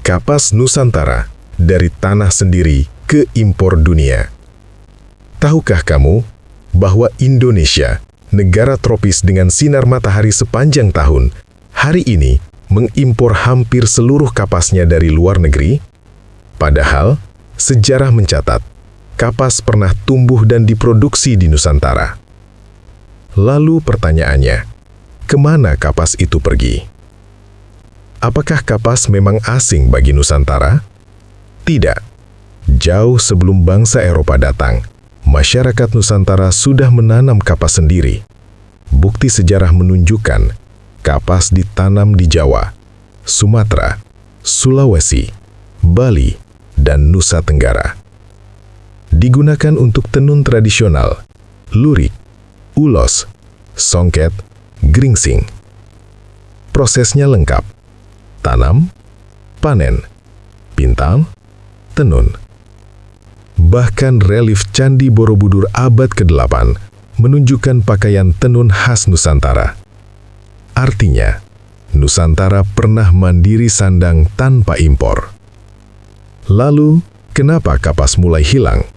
Kapas Nusantara, dari tanah sendiri ke impor dunia. Tahukah kamu bahwa Indonesia, negara tropis dengan sinar matahari sepanjang tahun, hari ini mengimpor hampir seluruh kapasnya dari luar negeri? Padahal, sejarah mencatat, kapas pernah tumbuh dan diproduksi di Nusantara. Lalu pertanyaannya, kemana kapas itu pergi? Apakah kapas memang asing bagi Nusantara? Tidak. Jauh sebelum bangsa Eropa datang, masyarakat Nusantara sudah menanam kapas sendiri. Bukti sejarah menunjukkan kapas ditanam di Jawa, Sumatera, Sulawesi, Bali, dan Nusa Tenggara. Digunakan untuk tenun tradisional, lurik, ulos, songket, gringsing. Prosesnya lengkap. Tanam, panen, pintal, tenun. Bahkan relief Candi Borobudur abad ke-8 menunjukkan pakaian tenun khas Nusantara. Artinya, Nusantara pernah mandiri sandang tanpa impor. Lalu, kenapa kapas mulai hilang?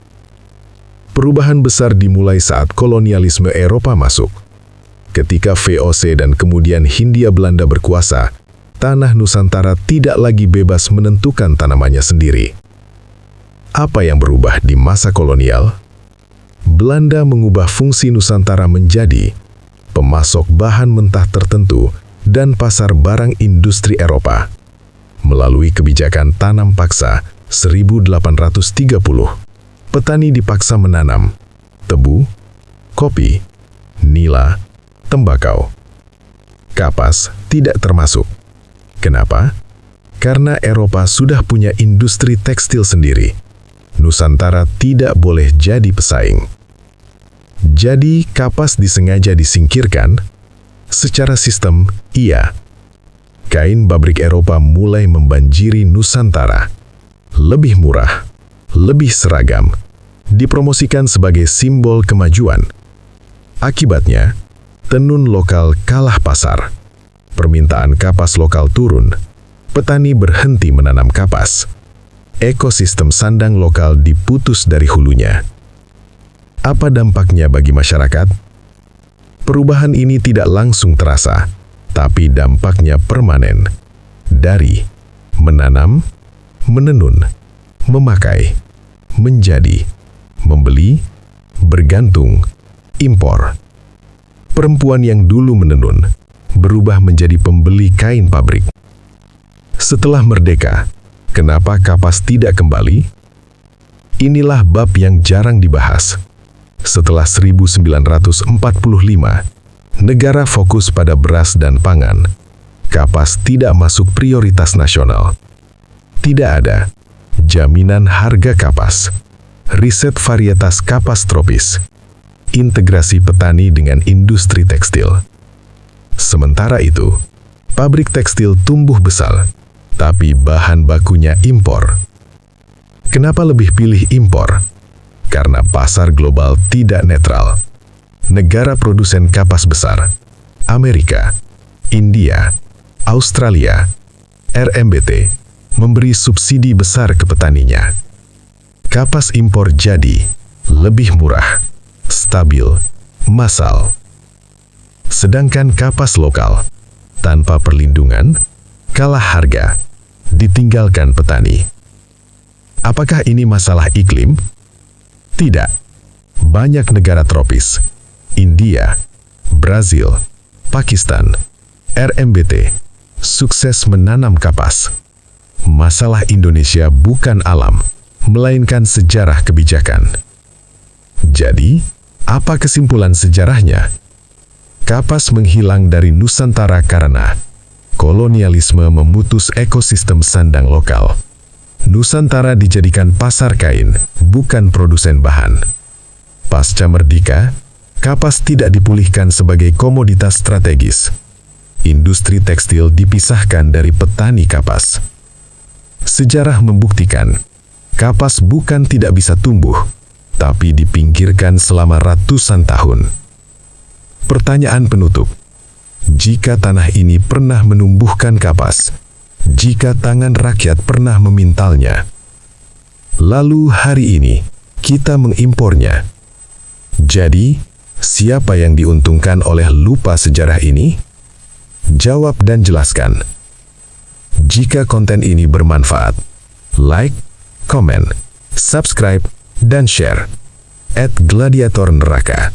Perubahan besar dimulai saat kolonialisme Eropa masuk. Ketika VOC dan kemudian Hindia Belanda berkuasa, tanah Nusantara tidak lagi bebas menentukan tanamannya sendiri. Apa yang berubah di masa kolonial? Belanda mengubah fungsi Nusantara menjadi pemasok bahan mentah tertentu dan pasar barang industri Eropa. Melalui kebijakan tanam paksa 1830, petani dipaksa menanam tebu, kopi, nila, tembakau. Kapas tidak termasuk. Kenapa? Karena Eropa sudah punya industri tekstil sendiri. Nusantara tidak boleh jadi pesaing. Jadi, kapas disengaja disingkirkan? Secara sistem, iya. Kain babrik Eropa mulai membanjiri Nusantara. Lebih murah, lebih seragam, dipromosikan sebagai simbol kemajuan. Akibatnya, tenun lokal kalah pasar. Permintaan kapas lokal turun, petani berhenti menanam kapas. Ekosistem sandang lokal diputus dari hulunya. Apa dampaknya bagi masyarakat? Perubahan ini tidak langsung terasa, tapi dampaknya permanen. Dari menanam, menenun, memakai, menjadi, membeli, bergantung, impor. Perempuan yang dulu menenun berubah menjadi pembeli kain pabrik. Setelah merdeka, kenapa kapas tidak kembali? Inilah bab yang jarang dibahas. Setelah 1945, negara fokus pada beras dan pangan. Kapas tidak masuk prioritas nasional. Tidak ada jaminan harga kapas, riset varietas kapas tropis, integrasi petani dengan industri tekstil. Sementara itu, pabrik tekstil tumbuh besar, tapi bahan bakunya impor. Kenapa lebih pilih impor? Karena pasar global tidak netral. Negara produsen kapas besar, Amerika, India, Australia, RMBT, memberi subsidi besar ke petaninya. Kapas impor jadi lebih murah, stabil, massal. Sedangkan kapas lokal, tanpa perlindungan, kalah harga, ditinggalkan petani. Apakah ini masalah iklim? Tidak. Banyak negara tropis, India, Brazil, Pakistan, RMBT, sukses menanam kapas. Masalah Indonesia bukan alam, melainkan sejarah kebijakan. Jadi, apa kesimpulan sejarahnya? Kapas menghilang dari Nusantara karena kolonialisme memutus ekosistem sandang lokal. Nusantara dijadikan pasar kain, bukan produsen bahan. Pasca merdeka, kapas tidak dipulihkan sebagai komoditas strategis. Industri tekstil dipisahkan dari petani kapas. Sejarah membuktikan, kapas bukan tidak bisa tumbuh, tapi dipinggirkan selama ratusan tahun. Pertanyaan penutup, jika tanah ini pernah menumbuhkan kapas, jika tangan rakyat pernah memintalnya. Lalu hari ini, kita mengimpornya. Jadi, siapa yang diuntungkan oleh lupa sejarah ini? Jawab dan jelaskan. Jika konten ini bermanfaat, like, komen, subscribe, dan share. @gladiator neraka